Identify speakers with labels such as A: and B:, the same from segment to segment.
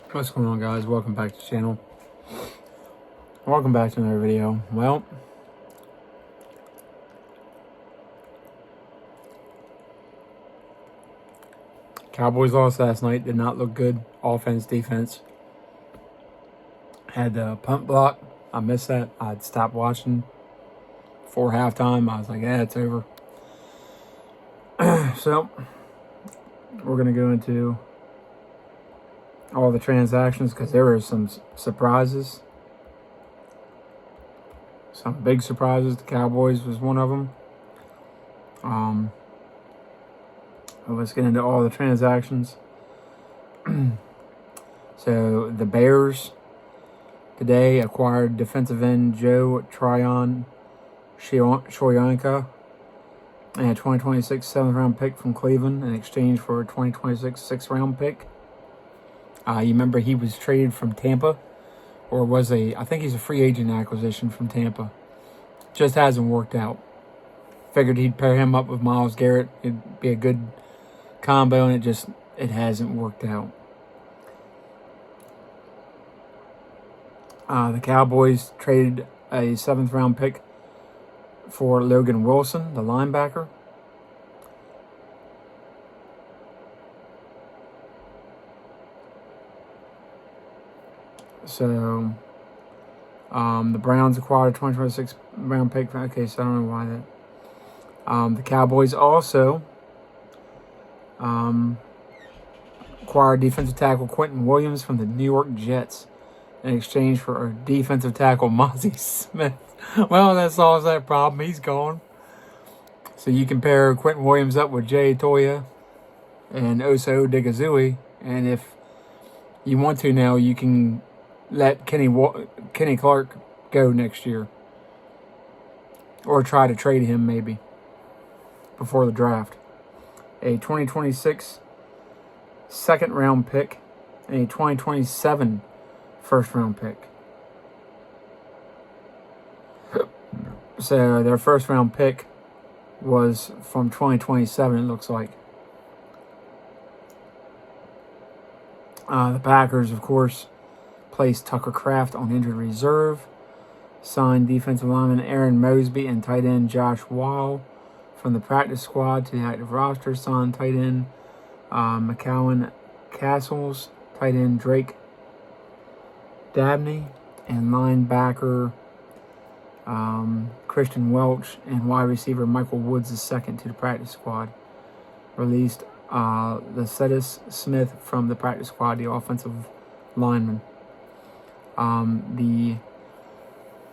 A: What's going on, guys? Welcome back to the channel. Welcome back to another video. Well, Cowboys lost last night. Did not look good. Offense, defense. Had the punt block. I missed that. I'd stopped watching before halftime. I was like, yeah, it's over. So, we're going to go into all the transactions because there were some surprises. Some big surprises. The Cowboys was one of them. Let's get into all the transactions. So the Bears today acquired defensive end Joe Tryon Shoyinka and a 2026 7th-round pick from Cleveland in exchange for a 2026 6th-round pick. You remember he was traded from Tampa, or I think he's a free agent acquisition from Tampa. Just hasn't worked out. Figured he'd pair him up with Myles Garrett. It'd be a good combo, and it hasn't worked out. The Cowboys traded a 7th-round pick for Logan Wilson, the linebacker. So, the Browns acquired a 2026 round pick. Okay, so I don't know why that. The Cowboys also acquired defensive tackle Quentin Williams from the New York Jets in exchange for a defensive tackle Mozzie Smith. Well, that solves that problem. He's gone. So you compare Quentin Williams up with Jay Toya and Oso Digazui, and if you want to now, you can let Kenny Clark go next year. Or try to trade him maybe before the draft. A 2026 2nd-round pick and a 2027 1st-round pick. So their 1st-round pick was from 2027, it looks like. The Packers, of course, placed Tucker Kraft on injured reserve. Signed defensive lineman Aaron Mosby and tight end Josh Wall from the practice squad to the active roster. Signed tight end McCowan Castles, tight end Drake Dabney, and linebacker Christian Welch and wide receiver Michael Woods II to the practice squad. Released Lecetius Smith from the practice squad, the offensive lineman. The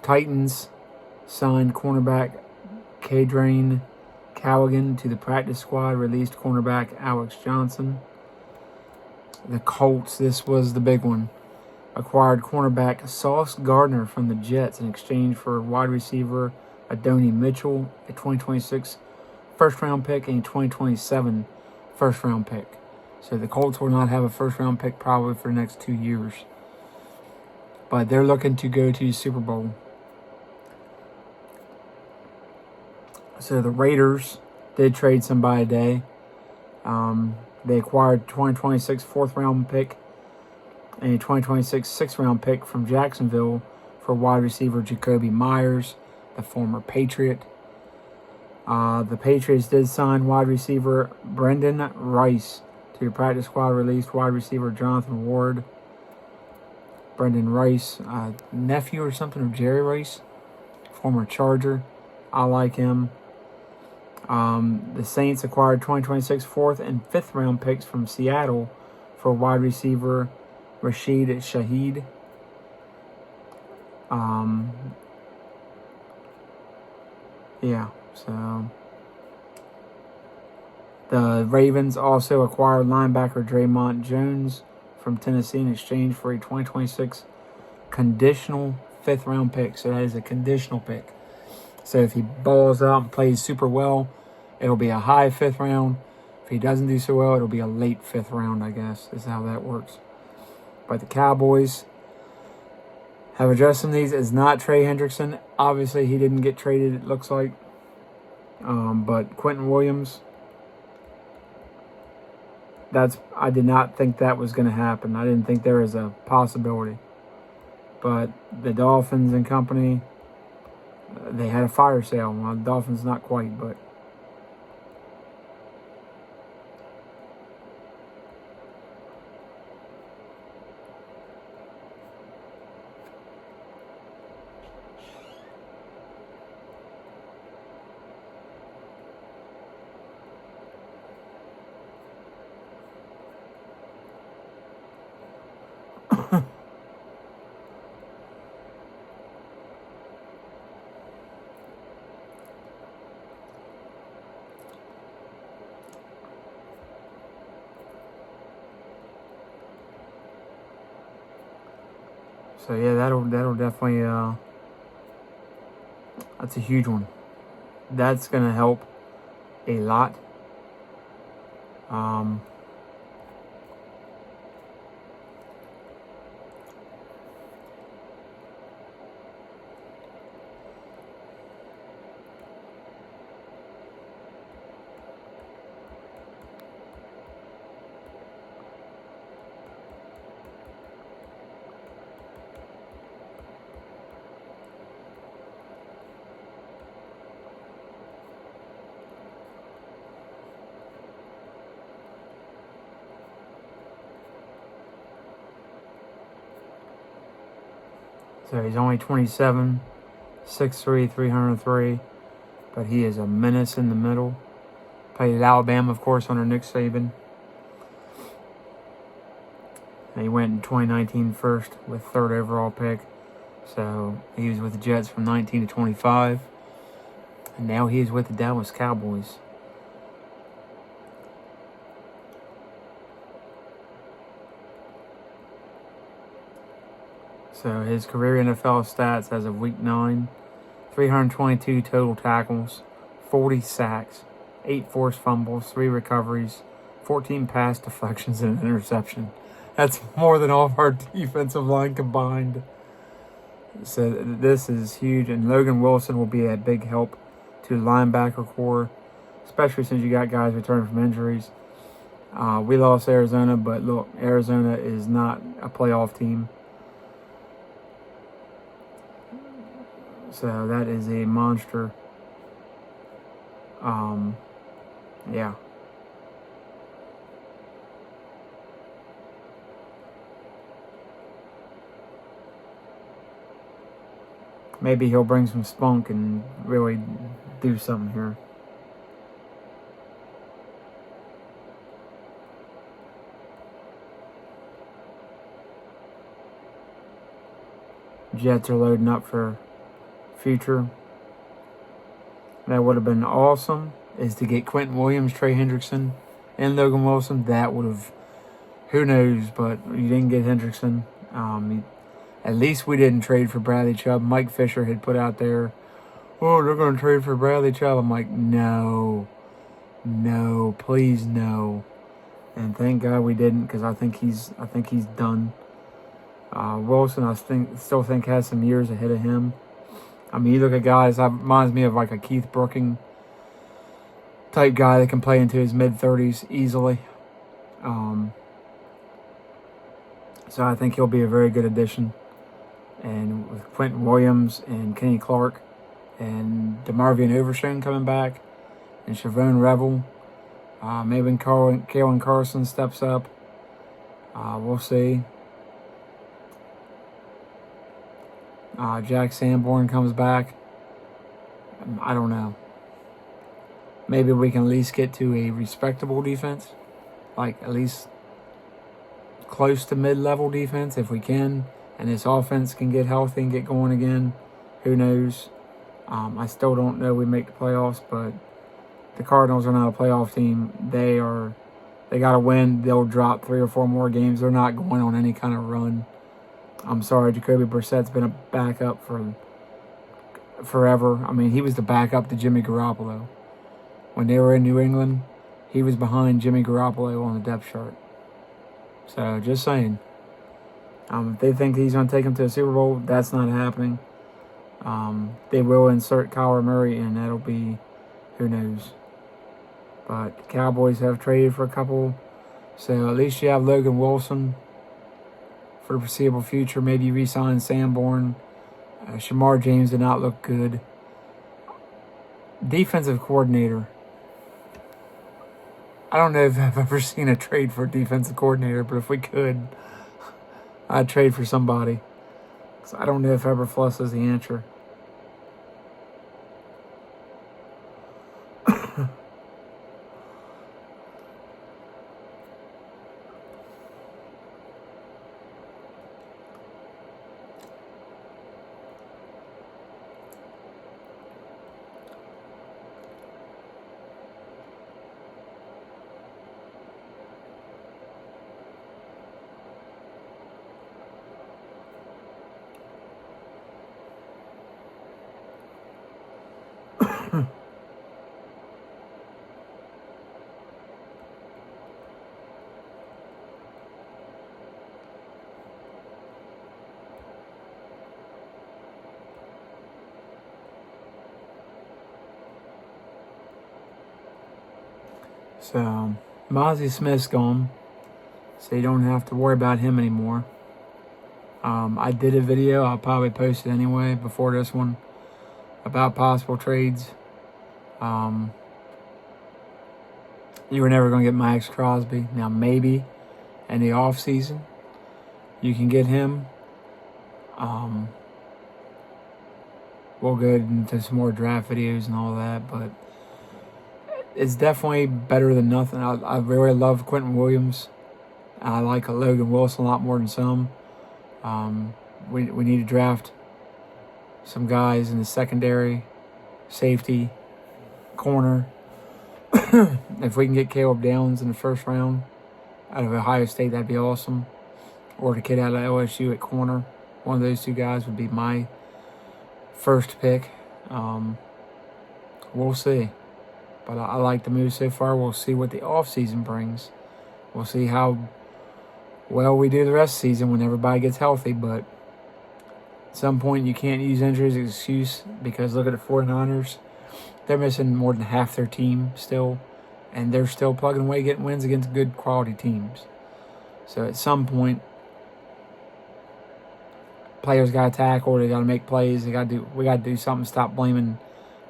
A: Titans signed cornerback Kadrain Cowgan to the practice squad, released cornerback Alex Johnson. The Colts, this was the big one, acquired cornerback Sauce Gardner from the Jets in exchange for wide receiver Adonai Mitchell, a 2026 1st-round pick, and a 2027 1st-round pick. So the Colts will not have a 1st-round pick probably for the next 2 years. But they're looking to go to the Super Bowl. So the Raiders did trade somebody today. They acquired 2026 4th-round pick and a 2026 6th-round pick from Jacksonville for wide receiver Jacoby Myers, the former Patriot. The Patriots did sign wide receiver Brendan Rice to the practice squad, released wide receiver Jonathan Ward. Brendan Rice, nephew or something of Jerry Rice, former Charger. I like him. The Saints acquired 2026 4th and 5th-round picks from Seattle for wide receiver Rashid Shaheed. So the Ravens also acquired linebacker Draymond Jones from Tennessee in exchange for a 2026 conditional 5th-round pick. So that is a conditional pick. So if he balls out and plays super well, it'll be a high 5th round. If he doesn't do so well, it'll be a late 5th round, I guess, is how that works. But the Cowboys have addressed some of these. It's not Trey Hendrickson. Obviously, he didn't get traded, it looks like. But Quentin Williams I did not think that was going to happen. I didn't think there was a possibility. But the Dolphins and company, they had a fire sale. Well, the Dolphins not quite, but so yeah, that'll definitely that's a huge one. That's gonna help a lot. Um, so he's only 27, 6'3", 303, but he is a menace in the middle. Played at Alabama, of course, under Nick Saban. And he went in 2019 first with third overall pick. So he was with the Jets from 19 to 25. And now he is with the Dallas Cowboys. So his career NFL stats as of week 9, 322 total tackles, 40 sacks, 8 forced fumbles, 3 recoveries, 14 pass deflections, and an interception. That's more than all of our defensive line combined. So this is huge, and Logan Wilson will be a big help to the linebacker core, especially since you got guys returning from injuries. We lost Arizona, but look, Arizona is not a playoff team. So that is a monster. Yeah. Maybe he'll bring some spunk and really do something here. Jets are loading up for future. That would have been awesome, is to get Quentin Williams, Trey Hendrickson, and Logan Wilson. That would have, who knows, but you didn't get Hendrickson. At least we didn't trade for Bradley Chubb. Mike Fisher had put out there, oh, they're going to trade for Bradley Chubb. I'm like, no, please no. And thank God we didn't, because I think he's done. Wilson, I still think has some years ahead of him. I mean, you look at guys, that reminds me of like a Keith Brooking type guy that can play into his mid-30s easily. So I think he'll be a very good addition. And with Quentin Williams and Kenny Clark and DeMarvion Overshown coming back and Chavon Revel, maybe when Kalen Carson steps up, we'll see. Jack Sanborn comes back. I don't know. Maybe we can at least get to a respectable defense. Like at least close to mid-level defense if we can. And this offense can get healthy and get going again. Who knows? I still don't know we make the playoffs, but the Cardinals are not a playoff team. They got to win. They'll drop 3 or 4 more games. They're not going on any kind of run. I'm sorry, Jacoby Brissett's been a backup for forever. I mean, he was the backup to Jimmy Garoppolo. When they were in New England, he was behind Jimmy Garoppolo on the depth chart. So, just saying. If they think he's going to take them to a Super Bowl, that's not happening. They will insert Kyler Murray, and that'll be, who knows. But the Cowboys have traded for a couple So at least you have Logan Wilson for the foreseeable future. Maybe re-sign Sanborn. Shamar James did not look good. Defensive coordinator. I don't know if I've ever seen a trade for a defensive coordinator, but if we could, I'd trade for somebody. So I don't know if Eberflus is the answer. So, Mozzie Smith's gone, so you don't have to worry about him anymore. I did a video, I'll probably post it anyway before this one, about possible trades. You were never going to get Max Crosby. Now, maybe in the offseason, you can get him. We'll go into some more draft videos and all that, but it's definitely better than nothing. I really love Quentin Williams. I like Logan Wilson a lot more than some. We need to draft some guys in the secondary, safety, corner. If we can get Caleb Downs in the first round out of Ohio State, that'd be awesome. Or the kid out of LSU at corner. One of those two guys would be my first pick. We'll see. But I like the move so far. We'll see what the offseason brings. We'll see how well we do the rest of the season when everybody gets healthy. But at some point, you can't use injuries as an excuse because look at the 49ers. They're missing more than half their team still. And they're still plugging away, getting wins against good quality teams. So at some point, players got to tackle. They got to make plays. We got to do something. Stop blaming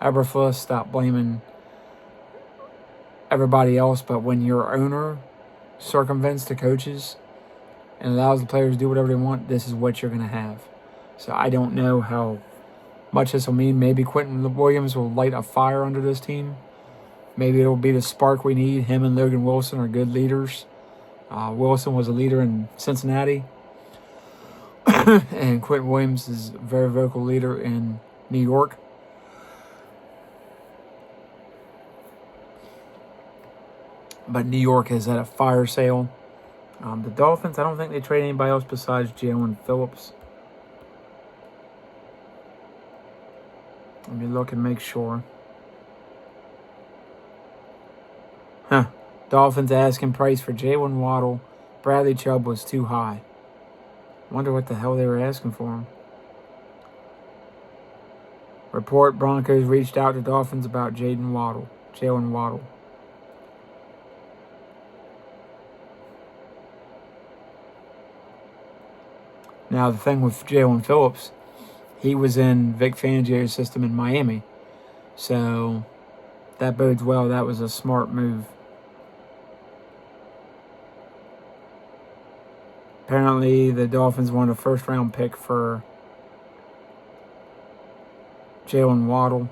A: Eberflus. Stop blaming everybody else. But when your owner circumvents the coaches and allows the players to do whatever they want, this is what you're going to have. So I don't know how much this will mean. Maybe Quentin Williams will light a fire under this team. Maybe it'll be the spark we need. Him and Logan Wilson are good leaders. Wilson was a leader in Cincinnati. And Quentin Williams is a very vocal leader in New York. But New York has had a fire sale. The Dolphins, I don't think they trade anybody else besides Jalen Phillips. Let me look and make sure. Dolphins asking price for Jalen Waddle. Bradley Chubb was too high. Wonder what the hell they were asking for him. Report Broncos reached out to Dolphins about Jalen Waddle. Now, the thing with Jalen Phillips, he was in Vic Fangio's system in Miami. So, that bodes well. That was a smart move. Apparently, the Dolphins won a first-round pick for Jalen Waddle.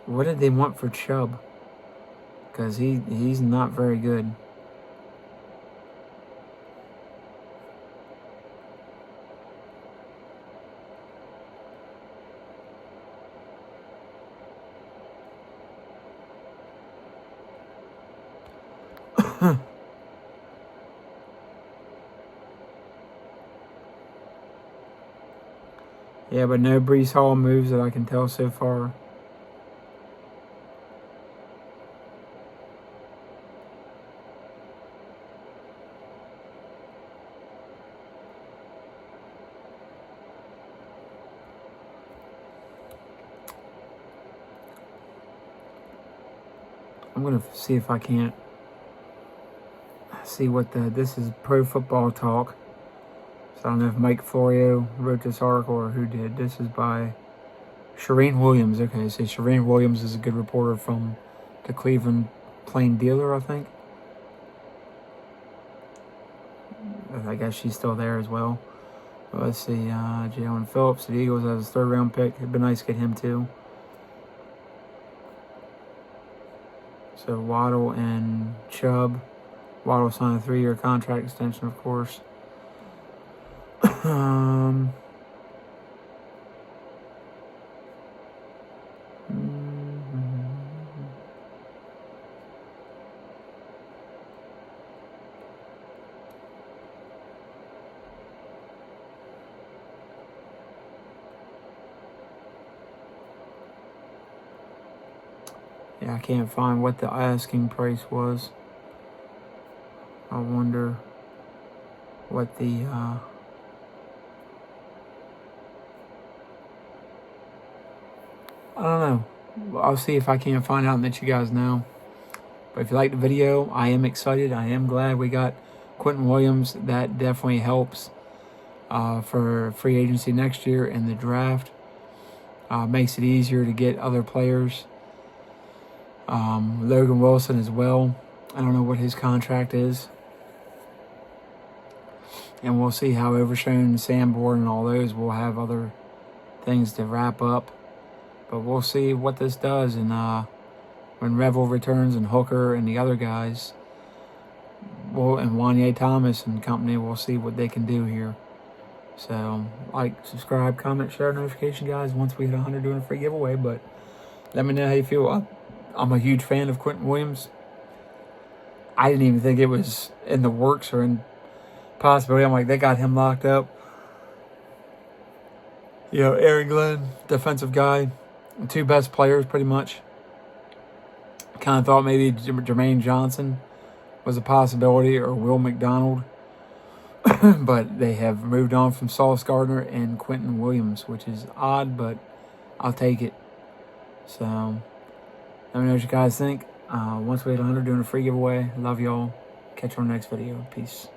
A: What did they want for Chubb? Because he's not very good. Yeah, but no Breece Hall moves that I can tell so far. I'm going to see if I can't see what this is Pro Football Talk. So I don't know if Mike Florio wrote this article or who did. This is by Shireen Williams. Okay, so Shireen Williams is a good reporter from the Cleveland Plain Dealer, I think. I guess she's still there as well. But let's see, Jalen Phillips, the Eagles has his 3rd round pick. It'd be nice to get him too. So Waddle and Chubb. Waddle signed a 3-year contract extension, of course. Yeah, I can't find what the asking price was. I wonder what the I don't know. I'll see if I can find out and let you guys know. But if you like the video, I am excited. I am glad we got Quentin Williams. That definitely helps for free agency next year and the draft. Makes it easier to get other players. Logan Wilson as well. I don't know what his contract is. And we'll see how Overshown, Sanborn, and all those will have other things to wrap up. But we'll see what this does. And when Revel returns and Hooker and the other guys, and Wanye Thomas and company, we'll see what they can do here. So, like, subscribe, comment, share, notification, guys, once we hit 100 doing a free giveaway. But let me know how you feel. I'm a huge fan of Quentin Williams. I didn't even think it was in the works or in possibility. I'm like, they got him locked up. You know, Aaron Glenn, defensive guy, the 2 best players pretty much. Kind of thought maybe Jermaine Johnson was a possibility or Will McDonald. But they have moved on from Sauce Gardner and Quentin Williams, which is odd, but I'll take it. So, let me know what you guys think. Once we hit 100 doing a free giveaway. Love y'all. Catch you on the next video. Peace.